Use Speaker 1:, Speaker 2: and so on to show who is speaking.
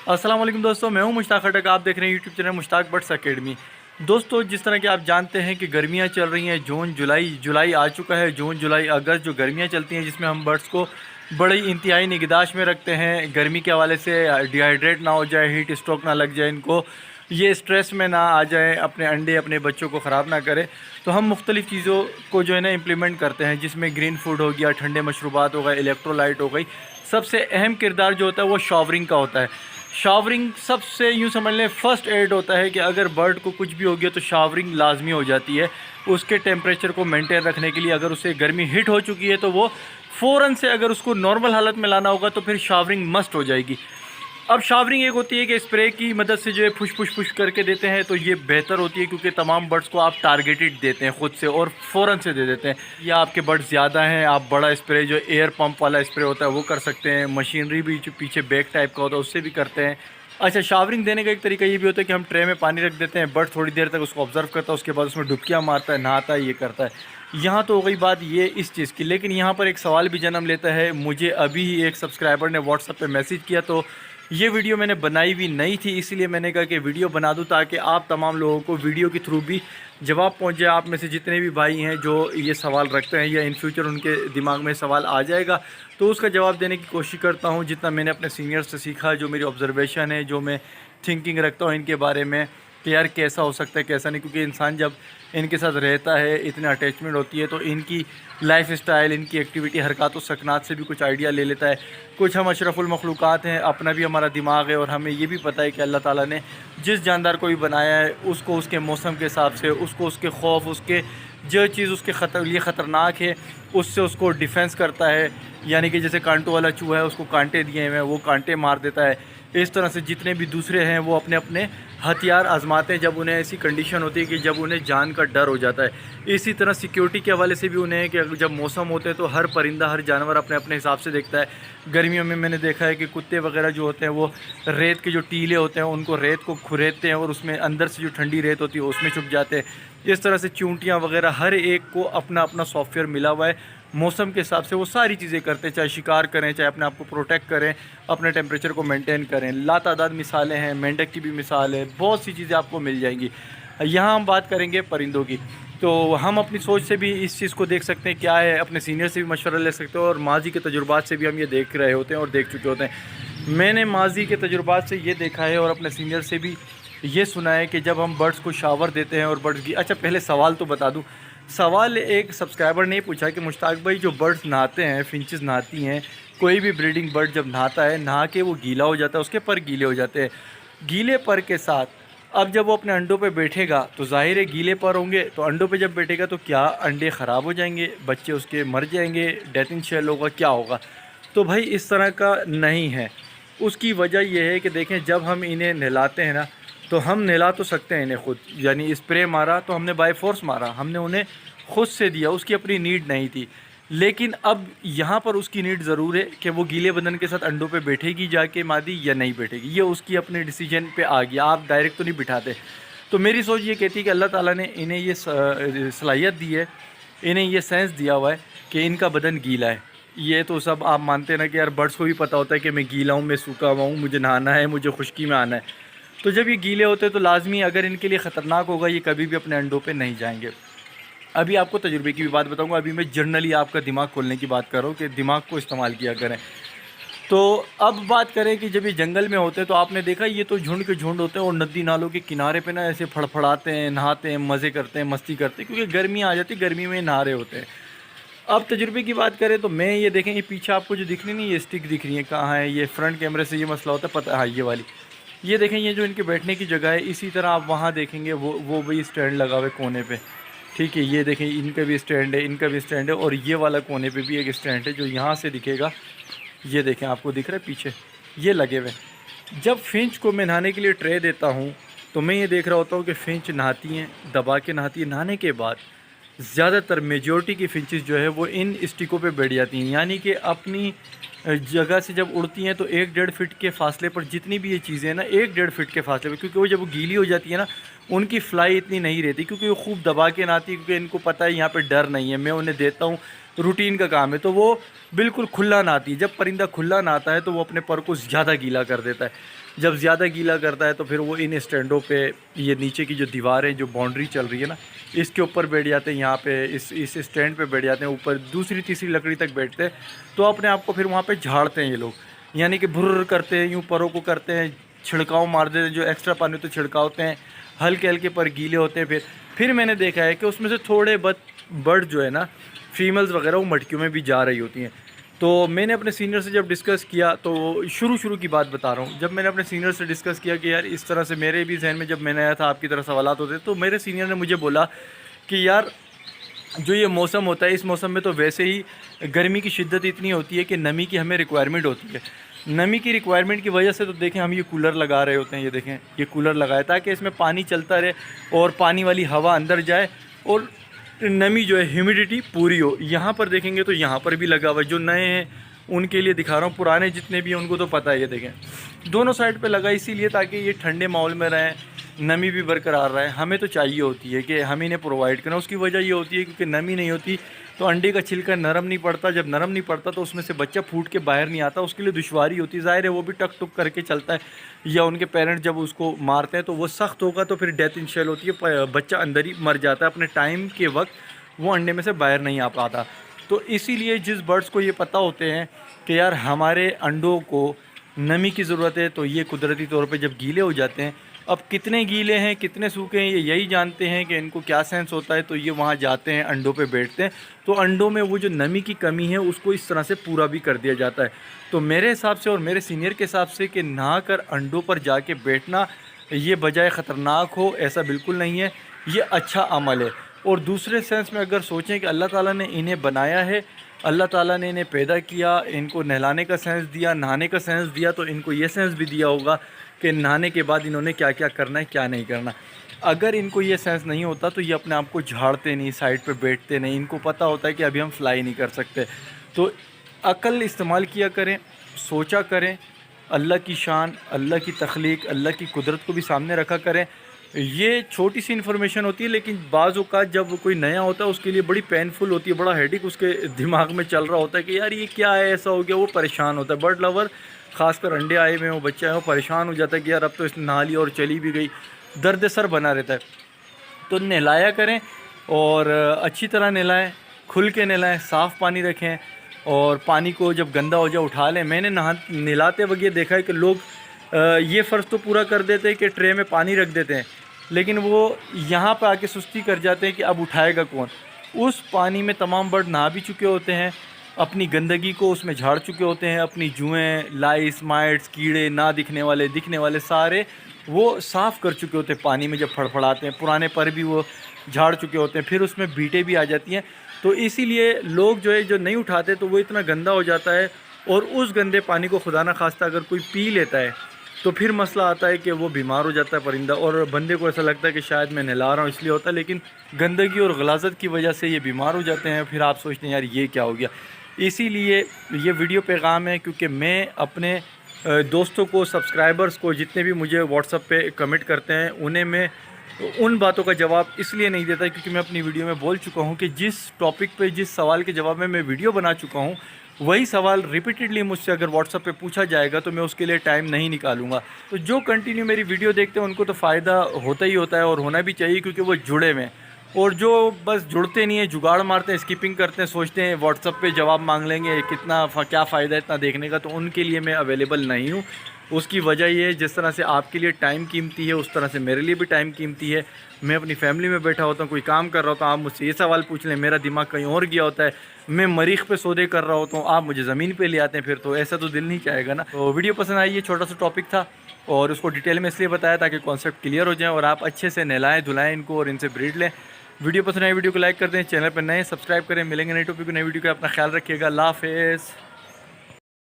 Speaker 1: अस्सलाम वालेकुम दोस्तों, मैं हूं मुश्ताक खटक। आप देख रहे हैं YouTube channel Mushtaq birds academy. दोस्तों, जिस तरह कि आप जानते हैं कि गर्मियां चल रही हैं, जून जुलाई आ चुका है। जून जुलाई अगस्त जो गर्मियां चलती हैं, जिसमें हम बर्ड्स को बड़ी इंतहाई निगहदाश्त में रखते हैं, गर्मी के हवाले से डिहाइड्रेट ना हो जाए, हीट स्ट्रोक ना लग जाए, इनको ये स्ट्रेस में ना आ जाए, अपने अंडे अपने बच्चों को ख़राब ना करे। तो हम मुख्तलिफ़ चीज़ों को जो है ना इम्प्लीमेंट करते हैं, जिसमें ग्रीन फूड हो गया, ठंडे मशरूबात हो गए, इलेक्ट्रोलाइट हो गई। सबसे अहम किरदार जो होता है वो शावरिंग का होता है। शावरिंग सबसे यूँ समझ लें फ़र्स्ट एड होता है कि अगर बर्ड को कुछ भी हो गया तो शावरिंग लाजमी हो जाती है। उसके टेम्परेचर को मेंटेन रखने के लिए अगर उसे गर्मी हिट हो चुकी है तो वो फ़ौरन से, अगर उसको नॉर्मल हालत में लाना होगा तो फिर शावरिंग मस्ट हो जाएगी। अब शावरिंग एक होती है कि स्प्रे की मदद से जो है फुश करके देते हैं, तो ये बेहतर होती है क्योंकि तमाम बर्ड्स को आप टारगेटेड देते हैं खुद से और फ़ौरन से दे देते हैं। या आपके बर्ड्स ज़्यादा हैं, आप बड़ा स्प्रे जो एयर पंप वाला स्प्रे होता है वो कर सकते हैं। मशीनरी भी जो पीछे बैग टाइप का होता है उससे भी करते हैं। अच्छा, शावरिंग देने का एक तरीका ये भी होता है कि हम ट्रे में पानी रख देते हैं, बर्ड थोड़ी देर तक उसको ऑब्ज़र्व करता है, उसके बाद उसमें डुबकियाँ मारता है, नहाता है, ये करता है। यहाँ तो हो गई बात ये इस चीज़ की, लेकिन यहाँ पर एक सवाल भी जन्म लेता है। मुझे अभी ही एक सब्सक्राइबर ने व्हाट्सएप पे मैसेज किया, तो ये वीडियो मैंने बनाई भी नहीं थी, इसीलिए मैंने कहा कि वीडियो बना दूं ताकि आप तमाम लोगों को वीडियो के थ्रू भी जवाब पहुंच जाए। आप में से जितने भी भाई हैं जो ये सवाल रखते हैं या इन फ्यूचर उनके दिमाग में सवाल आ जाएगा तो उसका जवाब देने की कोशिश करता हूं, जितना मैंने अपने सीनियर्स से सीखा, जो मेरी ऑब्जर्वेशन है, जो मैं थिंकिंग रखता हूँ इनके बारे में कि यार कैसा हो सकता है कैसा नहीं। क्योंकि इंसान जब इनके साथ रहता है, इतनी अटैचमेंट होती है, तो इनकी लाइफ स्टाइल, इनकी एक्टिविटी, हरकत व सकनात से भी कुछ आइडिया ले लेता है। कुछ हम अशरफुल मखलूक़ात हैं, अपना भी हमारा दिमाग है और हमें ये भी पता है कि अल्लाह ताला ने जिस जानदार को भी बनाया है उसको उसके मौसम के हिसाब से, उसको उसके खौफ, उसके जो चीज़ उसके लिए ख़तरनाक है उससे उसको डिफेंस करता है। यानी कि जैसे कांटों वाला चूहा है, उसको कांटे दिए हुए हैं, वो कांटे मार देता है। इस तरह से जितने भी दूसरे हैं वो अपने अपने हथियार आजमाते हैं जब उन्हें ऐसी कंडीशन होती है कि जब उन्हें जान का डर हो जाता है। इसी तरह सिक्योरिटी के हवाले से भी उन्हें है कि जब मौसम होते हैं तो हर परिंदा, हर जानवर अपने अपने हिसाब से देखता है। गर्मियों में मैंने देखा है कि कुत्ते वगैरह जो होते हैं वो रेत के जो टीले होते हैं उनको, रेत को खुरेदते हैं और उसमें अंदर से जो ठंडी रेत होती है उसमें छुप जाते हैं। इस तरह से चूंटियाँ वगैरह हर एक को अपना अपना सॉफ्टवेयर मिला हुआ है। मौसम के हिसाब से वो सारी चीज़ें करते हैं, चाहे शिकार करें, चाहे अपने आप को प्रोटेक्ट करें, अपने टेम्परेचर को मेंटेन करें। लातादाद मिसालें हैं, मेंढक की भी मिसाल है, बहुत सी चीज़ें आपको मिल जाएंगी। यहाँ हम बात करेंगे परिंदों की, तो हम अपनी सोच से भी इस चीज़ को देख सकते हैं क्या है, अपने सीनियर से भी मशवरा ले सकते हैं और माजी के तजुर्बात से भी हम ये देख रहे होते हैं और देख चुके होते हैं। मैंने माजी के तजुर्बात से ये देखा है और अपने सीनियर से भी ये सुना है कि जब हम बर्ड्स को शावर देते हैं और बर्ड्स की, अच्छा पहले सवाल तो बता दूँ। सवाल एक सब्सक्राइबर ने पूछा कि मुश्ताक भाई, जो बर्ड्स नहाते हैं, फिंचेस नहाती हैं, कोई भी ब्रीडिंग बर्ड जब नहाता है, नहा के वो गीला हो जाता है, उसके पर गीले हो जाते हैं। गीले पर के साथ अब जब वो अपने अंडों पे बैठेगा तो ज़ाहिर है गीले पर होंगे, तो अंडों पे जब बैठेगा तो क्या अंडे ख़राब हो जाएंगे, बच्चे उसके मर जाएंगे, डेथ इन शेल होगा, क्या होगा? तो भाई इस तरह का नहीं है। उसकी वजह यह है कि देखें, जब हम इन्हें नहलाते हैं ना, तो हम नहला तो सकते हैं इन्हें खुद, यानी स्प्रे मारा तो हमने बाय फोर्स मारा, हमने उन्हें खुद से दिया, उसकी अपनी नीड नहीं थी। लेकिन अब यहाँ पर उसकी नीड ज़रूर है कि वो गीले बदन के साथ अंडों पे बैठेगी जाके मादी या नहीं बैठेगी, ये उसकी अपने डिसीजन पे आ गया। आप डायरेक्ट तो नहीं बिठाते। तो मेरी सोच ये कहती है कि अल्लाह ताला ने इन्हें ये सलाहियत दी है, इन्हें ये सेंस दिया हुआ है कि इनका बदन गीला है। ये तो सब आप मानते हैं ना कि यार बर्ड्स को भी पता होता है कि मैं गीला हूँ, मैं सूखा हुआ हूँ, मुझे नहाना है, मुझे खुश्की में आना है। तो जब ये गीले होते हैं तो लाजमी, अगर इनके लिए ख़तरनाक होगा, ये कभी भी अपने अंडों पे नहीं जाएंगे। अभी आपको तजुर्बे की भी बात बताऊंगा। अभी मैं जनरली आपका दिमाग खोलने की बात कर रहा हूँ कि दिमाग को इस्तेमाल किया करें। तो अब बात करें कि जब ये जंगल में होते हैं तो आपने देखा ये तो झुंड के झुंड होते हैं और नदी नालों के किनारे पे ना ऐसे फड़फड़ाते हैं, नहाते हैं, मज़े करते हैं, मस्ती करते हैं, क्योंकि गर्मी आ जाती है, गर्मी में नहा रहे होते हैं। अब तजुर्बे की बात करें तो मैं ये देखें, ये पीछे आपको जो दिख रही नहीं, ये स्टिक दिख रही है, कहाँ है? ये फ्रंट कैमरे से ये मसला होता है, पता है? हाँ, ये वाली, ये देखें, ये जो इनके बैठने की जगह है। इसी तरह आप वहाँ देखेंगे वो भी स्टैंड लगा हुआ है कोने पे, ठीक है? ये देखें, इनका भी स्टैंड है, इनका भी स्टैंड है, और ये वाला कोने पे भी एक स्टैंड है जो यहाँ से दिखेगा। ये देखें, आपको दिख रहा है पीछे, ये लगे हुए। जब फिंच को मैं नहाने के लिए ट्रे देता हूँ तो मैं ये देख रहा होता हूँ कि फिंच नहाती हैं, दबा के नहाती है। नहाने के बाद ज़्यादातर मेजॉरिटी की फिंचेस जो है वो इन स्टिकों पे बैठ जाती हैं, यानी कि अपनी जगह से जब उड़ती हैं तो 1-1.5 फीट के फासले पर, जितनी भी ये चीज़ें हैं ना, 1-1.5 फीट के फासले पर, क्योंकि वो जब वो गीली हो जाती है ना, उनकी फ्लाई इतनी नहीं रहती, क्योंकि वो खूब दबा के नहाती है, क्योंकि इनको पता है यहाँ पे डर नहीं है, मैं उन्हें देता हूँ, रूटीन का काम है, तो वो बिल्कुल खुला नहाती है। जब परिंदा खुला नहाता है तो वो अपने पर को ज़्यादा गीला कर देता है। جب زیادہ گیلا کرتا ہے تو پھر وہ ان اسٹینڈوں پہ، یہ نیچے کی جو دیواریں جو باؤنڈری چل رہی ہے نا، اس کے اوپر بیٹھ جاتے ہیں، یہاں پہ اس اسٹینڈ پہ بیٹھ جاتے ہیں، اوپر دوسری تیسری لکڑی تک بیٹھتے ہیں، تو اپنے آپ کو پھر وہاں پہ جھاڑتے ہیں یہ لوگ، یعنی کہ بھر کرتے ہیں، یوں پروں کو کرتے ہیں، چھڑکاؤ مار دیتے ہیں، جو ایکسٹرا پانی ہوتے ہیں چھڑکاؤتے ہیں، ہلکے ہلکے پر گیلے ہوتے ہیں۔ پھر میں نے دیکھا ہے کہ اس میں سے تھوڑے برڈ جو ہے نا، فیمیلز وغیرہ، وہ مٹکیوں میں بھی جا رہی ہوتی ہیں۔ تو میں نے اپنے سینئر سے جب ڈسکس کیا، تو شروع کی بات بتا رہا ہوں، جب میں نے اپنے سینئر سے ڈسکس کیا کہ یار اس طرح سے میرے بھی ذہن میں جب میں نے آیا تھا آپ کی طرح سوالات ہوتے، تو میرے سینئر نے مجھے بولا کہ یار جو یہ موسم ہوتا ہے، اس موسم میں تو ویسے ہی گرمی کی شدت اتنی ہوتی ہے کہ نمی کی ہمیں ریکوائرمنٹ ہوتی ہے۔ نمی کی ریکوائرمنٹ کی وجہ سے تو دیکھیں ہم یہ کولر لگا رہے ہوتے ہیں، یہ دیکھیں یہ کولر لگایا تاکہ اس میں پانی چلتا رہے اور پانی والی ہوا اندر جائے اور نمی جو ہے ہیومیڈیٹی پوری ہو۔ یہاں پر دیکھیں گے تو یہاں پر بھی لگا ہوا ہے، جو نئے ہیں ان کے لیے دکھا رہا ہوں، پرانے جتنے بھی ہیں ان کو تو پتہ ہے، یہ دیکھیں دونوں سائڈ پہ لگا، اسی لیے تاکہ یہ ٹھنڈے ماحول میں رہیں، نمی بھی برقرار رہے۔ ہمیں تو چاہیے ہوتی ہے کہ ہم انہیں پرووائڈ کریں، اس کی وجہ یہ ہوتی ہے کیونکہ نمی نہیں ہوتی تو انڈے کا چھلکا نرم نہیں پڑتا، جب نرم نہیں پڑتا تو اس میں سے بچہ پھوٹ کے باہر نہیں آتا، اس کے لیے دشواری ہوتی ہے، ظاہر ہے وہ بھی ٹک ٹک کر کے چلتا ہے، یا ان کے پیرنٹ جب اس کو مارتے ہیں تو وہ سخت ہوگا تو پھر ڈیتھ انشیل ہوتی ہے، بچہ اندر ہی مر جاتا ہے، اپنے ٹائم کے وقت وہ انڈے میں سے باہر نہیں آ پاتا۔ تو اسی لیے جس برڈس کو یہ پتہ ہوتے ہیں کہ یار ہمارے انڈوں کو نمی کی ضرورت ہے، تو یہ قدرتی طور پہ جب گیلے ہو جاتے ہیں، اب کتنے گیلے ہیں کتنے سوکھے ہیں یہ یہی جانتے ہیں کہ ان کو کیا سینس ہوتا ہے، تو یہ وہاں جاتے ہیں انڈوں پہ بیٹھتے ہیں، تو انڈوں میں وہ جو نمی کی کمی ہے اس کو اس طرح سے پورا بھی کر دیا جاتا ہے۔ تو میرے حساب سے اور میرے سینئر کے حساب سے کہ نہا کر انڈوں پر جا کے بیٹھنا یہ بجائے خطرناک ہو ایسا بالکل نہیں ہے، یہ اچھا عمل ہے۔ اور دوسرے سینس میں اگر سوچیں کہ اللہ تعالیٰ نے انہیں بنایا ہے، اللہ تعالیٰ نے انہیں پیدا کیا، ان کو نہلانے کا سینس دیا، نہانے کا سینس دیا، تو ان کو یہ سینس بھی دیا ہوگا کہ نہانے کے بعد انہوں نے کیا کیا کرنا ہے کیا نہیں کرنا۔ اگر ان کو یہ سینس نہیں ہوتا تو یہ اپنے آپ کو جھاڑتے نہیں، سائڈ پہ بیٹھتے نہیں، ان کو پتہ ہوتا ہے کہ ابھی ہم فلائی نہیں کر سکتے۔ تو عقل استعمال کیا کریں، سوچا کریں، اللہ کی شان، اللہ کی تخلیق، اللہ کی قدرت کو بھی سامنے رکھا کریں۔ یہ چھوٹی سی انفارمیشن ہوتی ہے لیکن بعض اوقات جب کوئی نیا ہوتا ہے اس کے لیے بڑی پینفل ہوتی ہے، بڑا ہیڈک اس کے دماغ میں چل رہا ہوتا ہے کہ یار یہ کیا ہے، ایسا ہو گیا، وہ پریشان ہوتا ہے۔ برڈ لور خاص کر انڈے آئے ہوئے ہوں، بچے آئے ہوں، پریشان ہو جاتا ہے کہ یار اب تو اس نے نہا لی اور چلی بھی گئی، درد سر بنا رہتا ہے۔ تو نہلایا کریں اور اچھی طرح نہلائیں، کھل کے نہلائیں، صاف پانی رکھیں، اور پانی کو جب گندا ہو جائے اٹھا لیں۔ میں نے نہلاتے وقت یہ دیکھا ہے کہ لوگ یہ فرض تو پورا کر دیتے ہیں کہ ٹرے میں پانی رکھ دیتے ہیں، لیکن وہ یہاں پہ آ کے سستی کر جاتے ہیں کہ اب اٹھائے گا کون۔ اس پانی میں تمام برڈ نہا بھی چکے ہوتے ہیں، اپنی گندگی کو اس میں جھاڑ چکے ہوتے ہیں، اپنی جوئیں، لائس، مائٹس، کیڑے، نہ دکھنے والے، دکھنے والے سارے وہ صاف کر چکے ہوتے ہیں پانی میں جب پھڑپھڑاتے ہیں، پرانے پر بھی وہ جھاڑ چکے ہوتے ہیں، پھر اس میں بیٹیں بھی آ جاتی ہیں۔ تو اسی لیے لوگ جو ہے جو نہیں اٹھاتے تو وہ اتنا گندا ہو جاتا ہے، اور اس گندے پانی کو خدا نہ خواستہ اگر کوئی پی لیتا ہے تو پھر مسئلہ آتا ہے کہ وہ بیمار ہو جاتا ہے پرندہ، اور بندے کو ایسا لگتا ہے کہ شاید میں نہلا رہا ہوں اس لیے ہوتا ہے، لیکن گندگی اور غلاظت کی وجہ سے یہ بیمار ہو جاتے ہیں، پھر آپ سوچتے ہیں یار یہ کیا ہو گیا۔ اسی لیے یہ ویڈیو پیغام ہے کیونکہ میں اپنے دوستوں کو، سبسکرائبرز کو، جتنے بھی مجھے واٹس ایپ پہ کمنٹ کرتے ہیں انہیں میں ان باتوں کا جواب اس لیے نہیں دیتا کیونکہ میں اپنی ویڈیو میں بول چکا ہوں کہ جس ٹاپک پہ، جس سوال کے جواب میں ویڈیو بنا چکا ہوں، وہی سوال ریپیٹڈلی مجھ سے اگر واٹس ایپ پہ پوچھا جائے گا تو میں اس کے لیے ٹائم نہیں نکالوں گا۔ تو جو کنٹینیو میری ویڈیو دیکھتے ہیں ان کو تو فائدہ ہوتا ہی ہوتا ہے اور ہونا بھی چاہیے کیونکہ وہ جڑے ہوئے ہیں، اور جو بس جڑتے نہیں ہیں، جگاڑ مارتے ہیں، اسکیپنگ کرتے ہیں، سوچتے ہیں واٹس ایپ پہ جواب مانگ لیں گے، کتنا کیا فائدہ ہے اتنا دیکھنے کا، تو ان کے لیے میں اویلیبل نہیں ہوں۔ اس کی وجہ یہ ہے جس طرح سے آپ کے لیے ٹائم قیمتی ہے اس طرح سے میرے لیے بھی ٹائم قیمتی ہے۔ میں اپنی فیملی میں بیٹھا ہوتا ہوں، کوئی کام کر رہا ہوتا ہوں، آپ مجھ سے یہ سوال پوچھ لیں، میرا دماغ کہیں اور گیا ہوتا ہے، میں مریخ پہ سودے کر رہا ہوتا ہوں، آپ مجھے زمین پہ لے آتے ہیں، پھر تو ایسا تو دل نہیں چاہے گا نا۔ تو ویڈیو پسند آئی، یہ چھوٹا سا ٹاپک تھا اور اس کو ڈیٹیل میں اس لیے بتایا تاکہ کانسیپٹ کلیئر ہو جائیں اور آپ اچھے سے نہلائیں دھلائیں ان کو اور ان سے بریڈ لیں۔ ویڈیو پسند آئی ویڈیو کو لائک کر دیں، چینل پر نئے سبسکرائب کریں۔ ملیں گے نئی ٹاپک کو، نئی ویڈیو کا، اپنا خیال رکھیے گا، اللہ حافظ۔